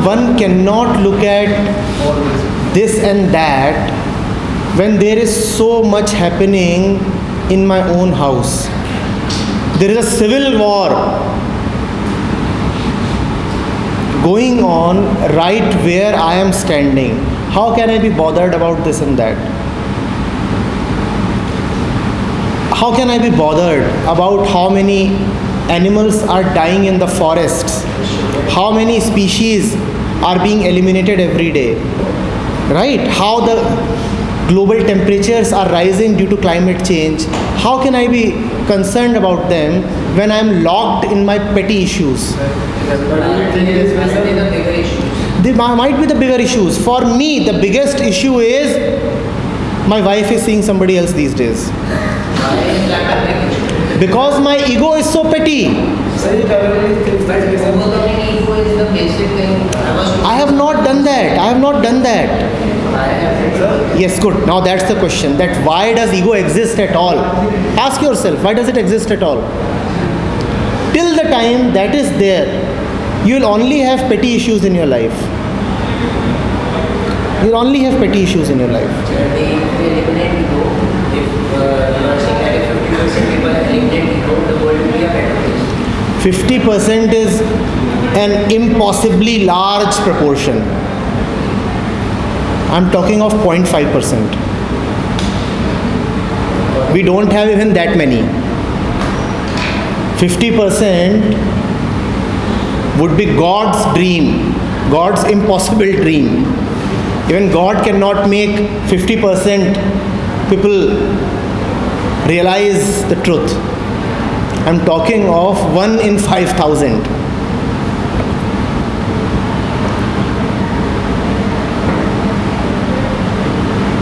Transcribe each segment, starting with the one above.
one cannot look at this and that when there is so much happening in my own house. There is a civil war going on right where I am standing. How can I be bothered about this and that? How can I be bothered about how many animals are dying in the forests? How many species are being eliminated every day? Right? How the global temperatures are rising due to climate change. How can I be concerned about them when I am locked in my petty issues? They might be the bigger issues. For me, the biggest issue is my wife is seeing somebody else these days. Because my ego is so petty. I have not done that. I have not done that. Yes, good. Now that's the question. That why does ego exist at all? Ask yourself, why does it exist at all? Till the time that is there, you will only have petty issues in your life. You will only have petty issues in your life. If you eliminate ego, if you are saying that if 50% people eliminate ego, the world will be a better place. 50% is an impossibly large proportion. I'm talking of 0.5%. We don't have even that many. 50% would be God's dream, God's impossible dream. Even God cannot make 50% people realize the truth. I'm talking of 1 in 5,000.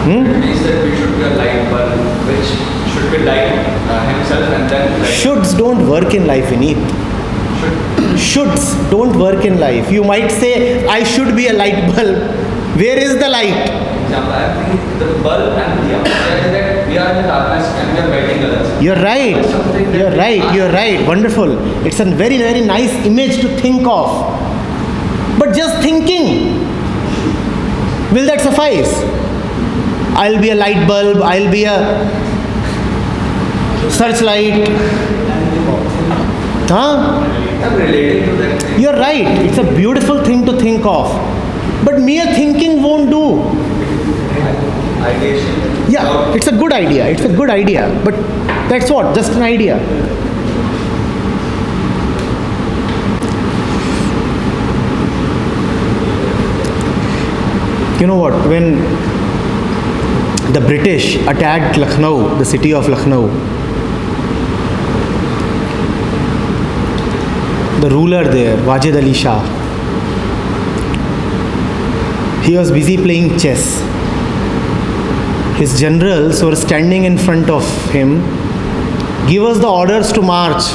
He said we should be a light bulb, which should be light himself and then light. Shoulds don't work in life, Vineet. Shoulds don't work in life. You might say, I should be a light bulb. Where is the light? I think the bulb and the idea that we are in the darkness and we are guiding others. You're right. You're right. You're right. Wonderful. It's a very, very nice image to think of. But just thinking, will that suffice? I'll be a light bulb. I'll be a searchlight. Huh? I'm relating to that. You're right. It's a beautiful thing to think of. But mere thinking won't do. Ideation. Yeah, it's a good idea. It's a good idea. But that's what? Just an idea. You know what? When the British attacked Lucknow, the city of Lucknow, the ruler there, Wajid Ali Shah, he was busy playing chess. His generals were standing in front of him. Give us the orders to march.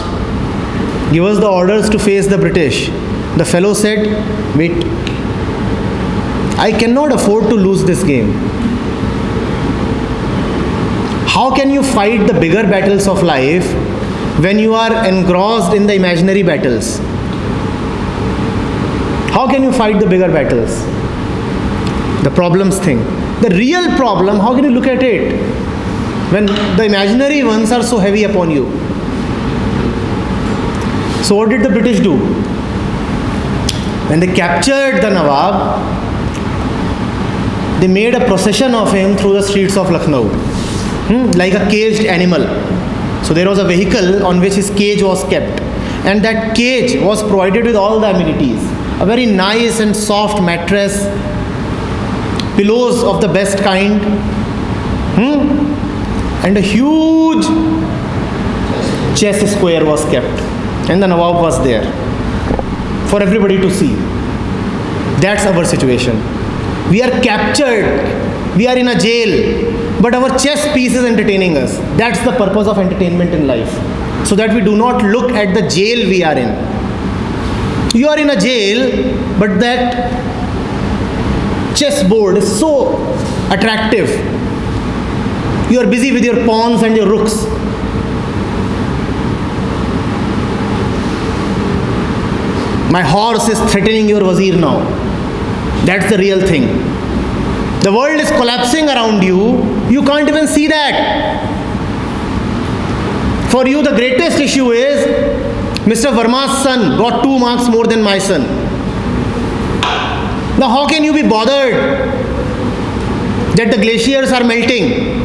Give us the orders to face the British. The fellow said, wait, I cannot afford to lose this game. How can you fight the bigger battles of life when you are engrossed in the imaginary battles? How can you fight the bigger battles? The problems thing. The real problem, how can you look at it when the imaginary ones are so heavy upon you? So what did the British do? When they captured the Nawab, they made a procession of him through the streets of Lucknow, like a caged animal. So there was a vehicle on which his cage was kept, and that cage was provided with all the amenities. A very nice and soft mattress, pillows of the best kind, and a huge chess square was kept, and the Nawab was there for everybody to see. That's our situation. We are captured, we are in a jail, but our chess piece is entertaining us. That's the purpose of entertainment in life, so that we do not look at the jail we are in. You are in a jail, but that chessboard is so attractive. You are busy with your pawns and your rooks. My horse is threatening your wazir now. That's the real thing. The world is collapsing around you. You can't even see that. For you, the greatest issue is Mr. Verma's son got 2 marks more than my son. Now, how can you be bothered that the glaciers are melting?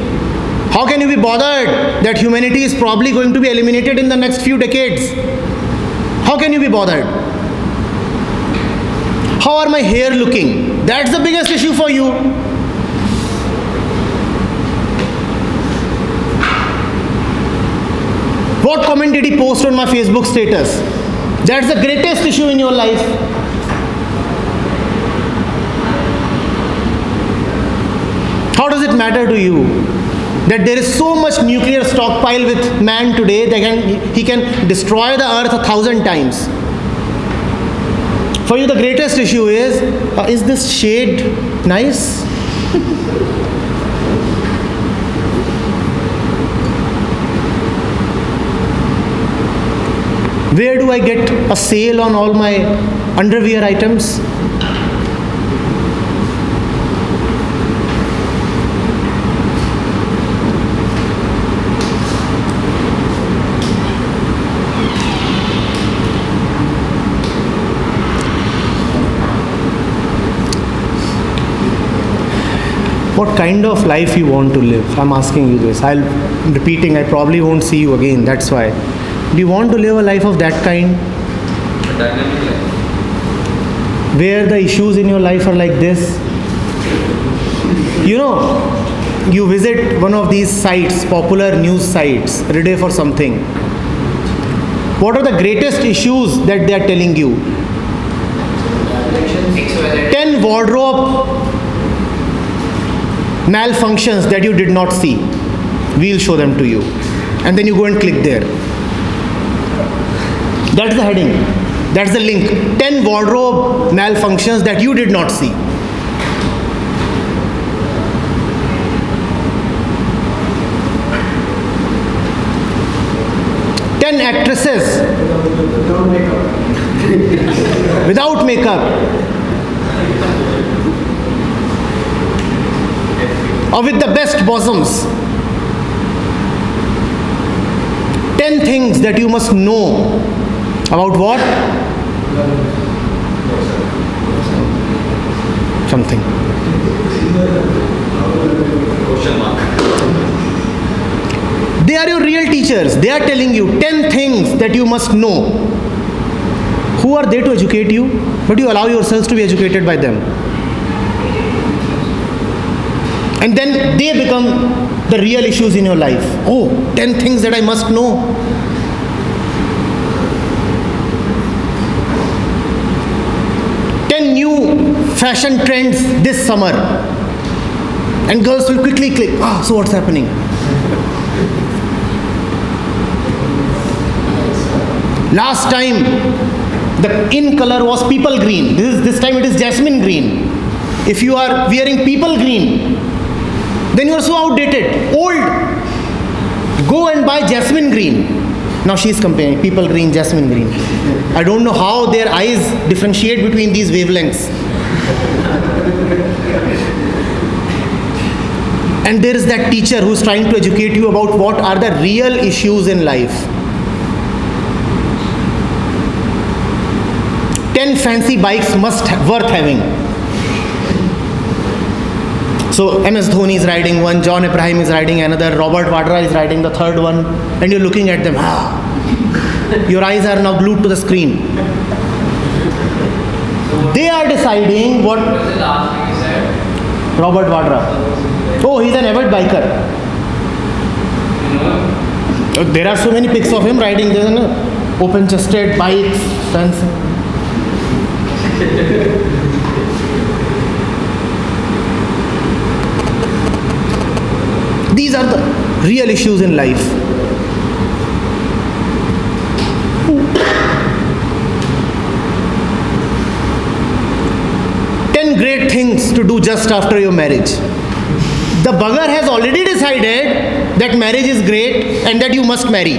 How can you be bothered that humanity is probably going to be eliminated in the next few decades? How can you be bothered? How are my hair looking? That's the biggest issue for you. What comment did he post on my Facebook status? That's the greatest issue in your life. How does it matter to you that there is so much nuclear stockpile with man today that he can destroy the earth 1,000 times? For you, the greatest issue is this shade nice? Where do I get a sale on all my underwear items? What kind of life you want to live? I'm asking you this. I'm repeating, I probably won't see you again, that's why. Do you want to live a life of that kind? A dynamic life. Where the issues in your life are like this? You know, you visit one of these sites, popular news sites, read for something. What are the greatest issues that they are telling you? 10 wardrobe malfunctions that you did not see. We'll show them to you. And then you go and click there. That's the heading. That's the link. 10 wardrobe malfunctions that you did not see. Ten actresses without makeup or with the best bosoms. 10 things that you must know about what? Something. Question mark. They are your real teachers. They are telling you 10 things that you must know. Who are they to educate you? But you allow yourselves to be educated by them. And then they become the real issues in your life. Oh, 10 things that I must know. New fashion trends this summer, and girls will quickly click, so what's happening? Last time the in color was people green. This time it is jasmine green. If you are wearing people green, then you are so outdated, old. Go and buy jasmine green. Now she is comparing people green, jasmine green. I don't know how their eyes differentiate between these wavelengths. And there is that teacher who is trying to educate you about what are the real issues in life. 10 fancy bikes worth having. So MS Dhoni is riding one, John Abraham is riding another, Robert Vadra is riding the third one, and you're looking at them. Your eyes are now glued to the screen. They are deciding what. Was it last week you said? Robert Vadra. Oh, he's an avid biker. You know? There are so many pics of him riding there, open-chested bikes, fancy. These are the real issues in life. Great things to do just after your marriage. The bugger has already decided that marriage is great and that you must marry.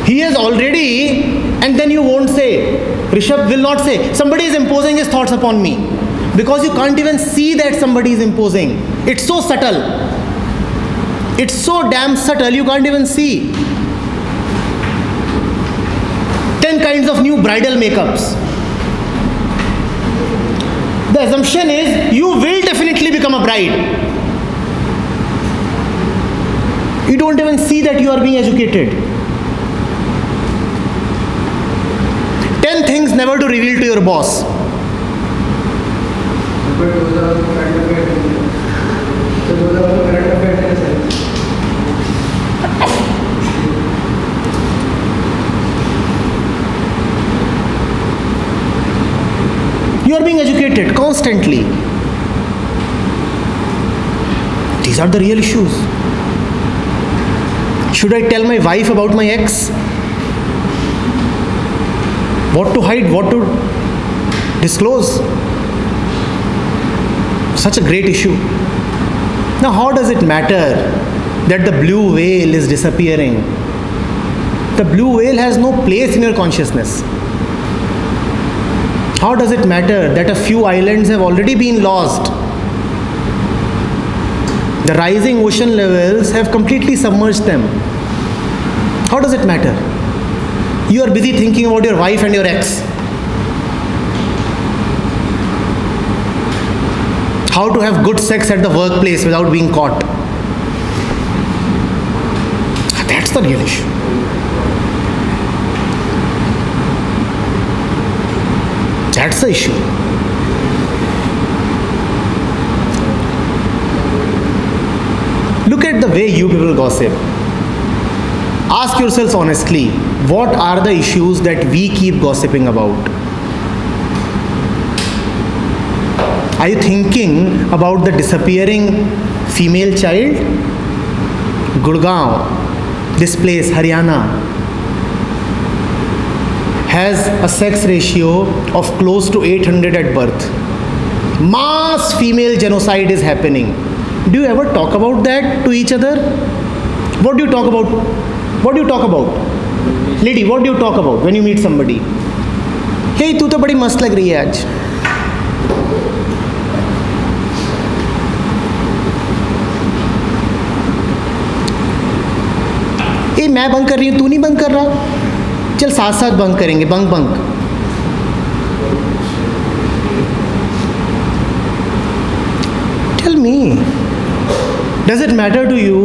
He has already, and then you won't say, Rishabh will not say, somebody is imposing his thoughts upon me. Because you can't even see that somebody is imposing. It's so subtle. It's so damn subtle, you can't even see. 10 kinds of new bridal makeups. The assumption is you will definitely become a bride. You don't even see that you are being educated. 10 things never to reveal to your boss. But those are the current affairs. So those are the current affairs in a sense. You are being educated constantly. These are the real issues. Should I tell my wife about my ex? What to hide? What to disclose? Such a great issue. Now, how does it matter that the blue whale is disappearing? The blue whale has no place in your consciousness. How does it matter that a few islands have already been lost? The rising ocean levels have completely submerged them. How does it matter? You are busy thinking about your wife and your ex. How to have good sex at the workplace without being caught. That's the real issue. That's the issue. Look at the way you people gossip. Ask yourselves honestly, what are the issues that we keep gossiping about? Are you thinking about the disappearing female child? Gurgaon, this place, Haryana, has a sex ratio of close to 800 at birth. Mass female genocide is happening. Do you ever talk about that to each other? What do you talk about? What do you talk about? Lady, what do you talk about when you meet somebody? Hey, तू तो बड़ी मस्त लग रही है आज. ए मैं bunk कर रही हूँ, तू नहीं बंक कर रहा? चल साथ साथ बंक करेंगे, bunk bunk. Tell me, does it matter to you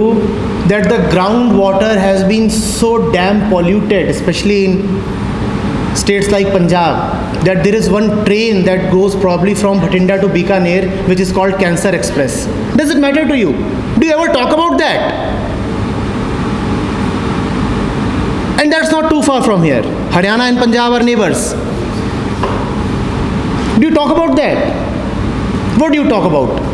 that the groundwater has been so damn polluted, especially in states like Punjab, that there is one train that goes probably from Bhatinda to Bikaner, which is called Cancer Express? Does it matter to you? Do you ever talk about that? And that's not too far from here. Haryana and Punjab are neighbors. Do you talk about that? What do you talk about?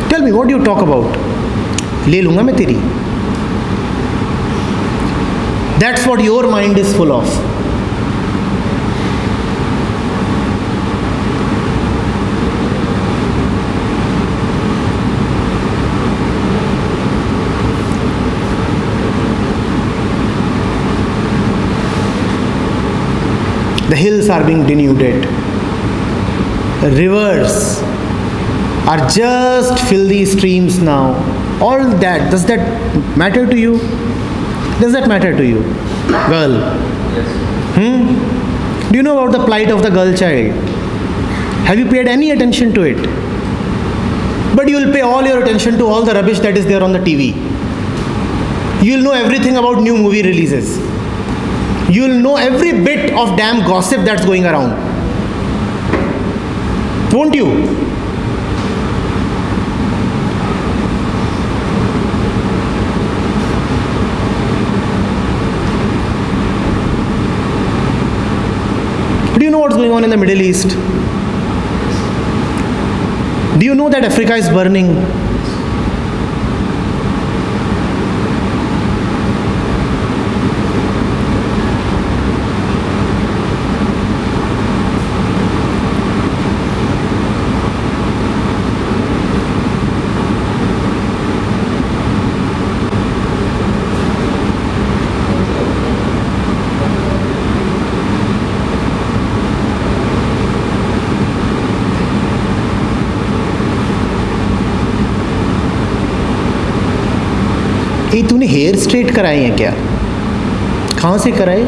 Tell me, what do you talk about? ले लूँगा मैं तेरी. That's what your mind is full of. The hills are being denuded. The rivers are just filthy streams now. All that, does that matter to you? Does that matter to you? Girl. Yes. Do you know about the plight of the girl child? Have you paid any attention to it? But you will pay all your attention to all the rubbish that is there on the TV. You will know everything about new movie releases. You will know every bit of damn gossip that's going around. Won't you? Do you know what's going on in the Middle East? Do you know that Africa is burning? ये तूने hair straight कराए हैं क्या? कहाँ से कराए?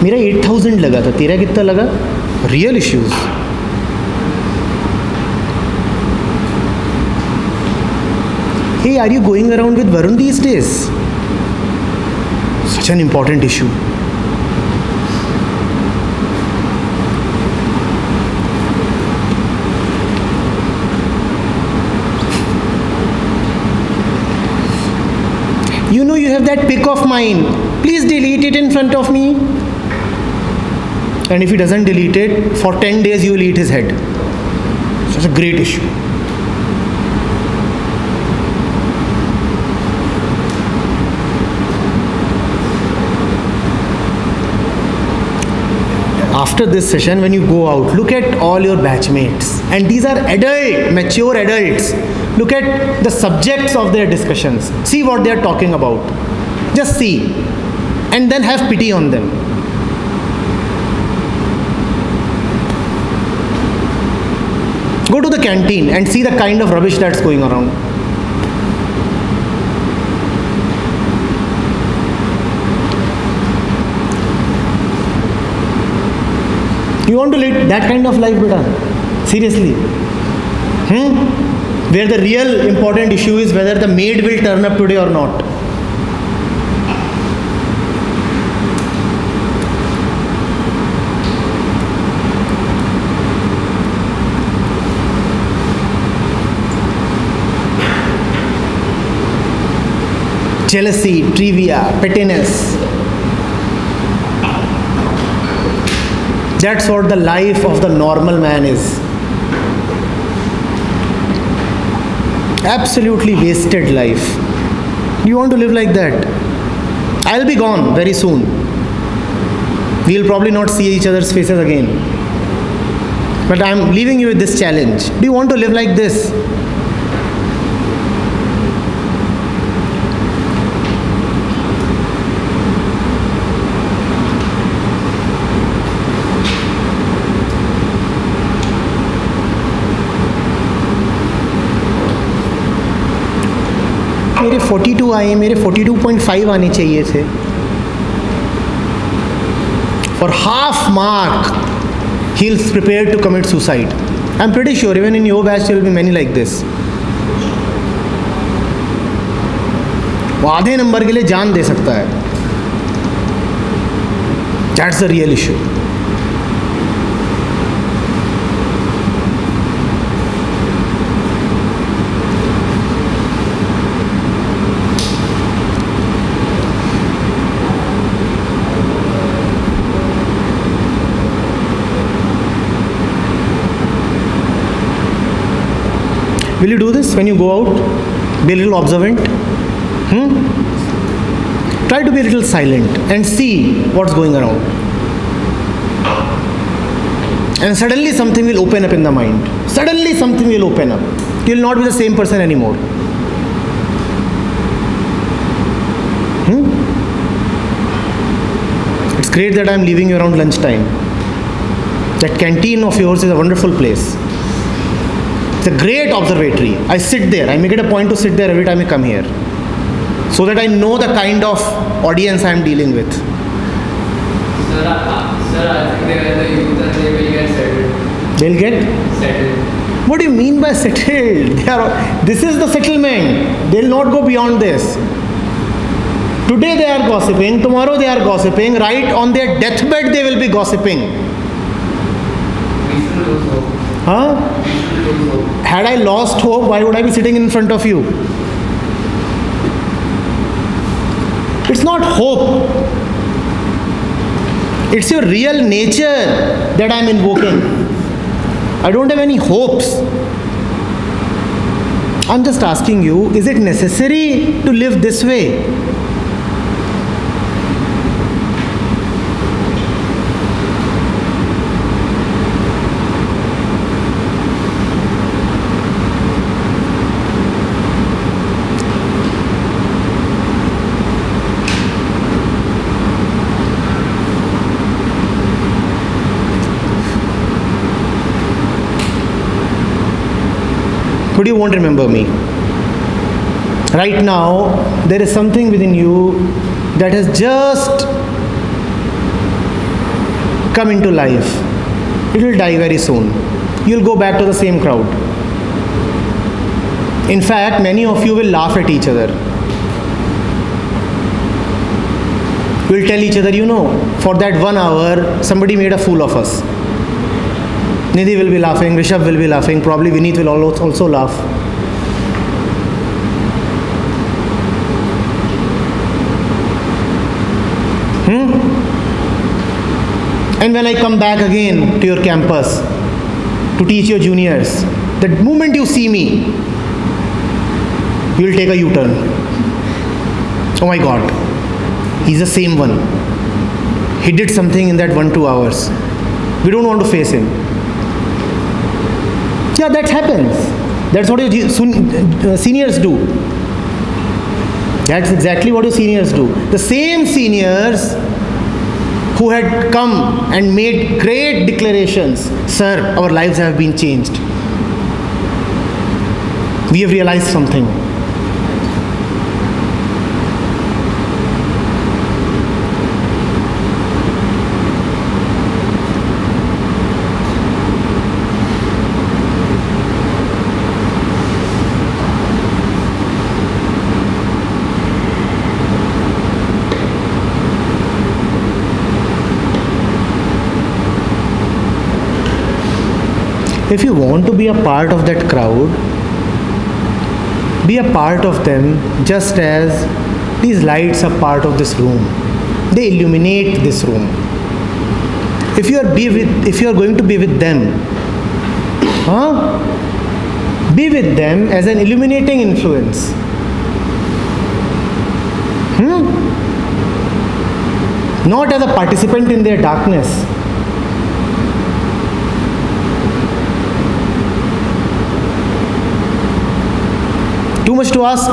मेरा 8,000 लगा था, तेरा कितना लगा? Real issues. Hey, are you going around with Varun these days? Such an important issue. You know you have that pic of mine. Please delete it in front of me. And if he doesn't delete it, for 10 days you will eat his head. Such a great issue. After this session, when you go out, look at all your batchmates. And these are adult, mature adults. Look at the subjects of their discussions. See what they are talking about. Just see. And then have pity on them. Go to the canteen and see the kind of rubbish that's going around. You want to lead that kind of life, beta? Seriously? Where the real important issue is whether the maid will turn up today or not. Jealousy, trivia, pettiness. That's what the life of the normal man is. Absolutely wasted life. Do you want to live like that? I'll be gone very soon. We'll probably not see each other's faces again. But I'm leaving you with this challenge. Do you want to live like this? मेरे 42 आए, मेरे 42.5 आने चाहिए थे. For half mark, he'll prepare to commit suicide. I'm pretty sure even in your batch there will be many like this. वो आधे number के लिए जान दे सकता है. That's the real issue. Will you do this when you go out? Be a little observant. Try to be a little silent and see what's going around. And suddenly something will open up in the mind. Suddenly something will open up. You will not be the same person anymore. It's great that I'm leaving you around lunchtime. That canteen of yours is a wonderful place. It's a great observatory. I sit there. I make it a point to sit there every time I come here, so that I know the kind of audience I am dealing with. Sir, I think they are the youth and they will get settled. They'll get? Settled. What do you mean by settled? This is the settlement. They'll not go beyond this. Today they are gossiping. Tomorrow they are gossiping. Right on their deathbed they will be gossiping. We should lose hope. Huh? We should lose hope. Had I lost hope, why would I be sitting in front of you? It's not hope. It's your real nature that I'm invoking. I don't have any hopes. I'm just asking you, is it necessary to live this way? But you won't remember me. Right now, there is something within you that has just come into life. It will die very soon. You'll go back to the same crowd. In fact, many of you will laugh at each other. We'll tell each other, for that 1 hour, somebody made a fool of us. Nidhi will be laughing, Rishabh will be laughing, probably Vineet will also laugh. And when I come back again to your campus to teach your juniors, the moment you see me, you will take a U-turn. Oh my God, he's the same one. He did something in that 1-2 hours. We don't want to face him. Yeah, that happens. That's what your seniors do. That's exactly what your seniors do. The same seniors who had come and made great declarations, sir, our lives have been changed. We have realized something. If you want to be a part of that crowd, be a part of them just as these lights are part of this room. They illuminate this room. If you are going to be with them, be with them as an illuminating influence. Not as a participant in their darkness. Too much to ask?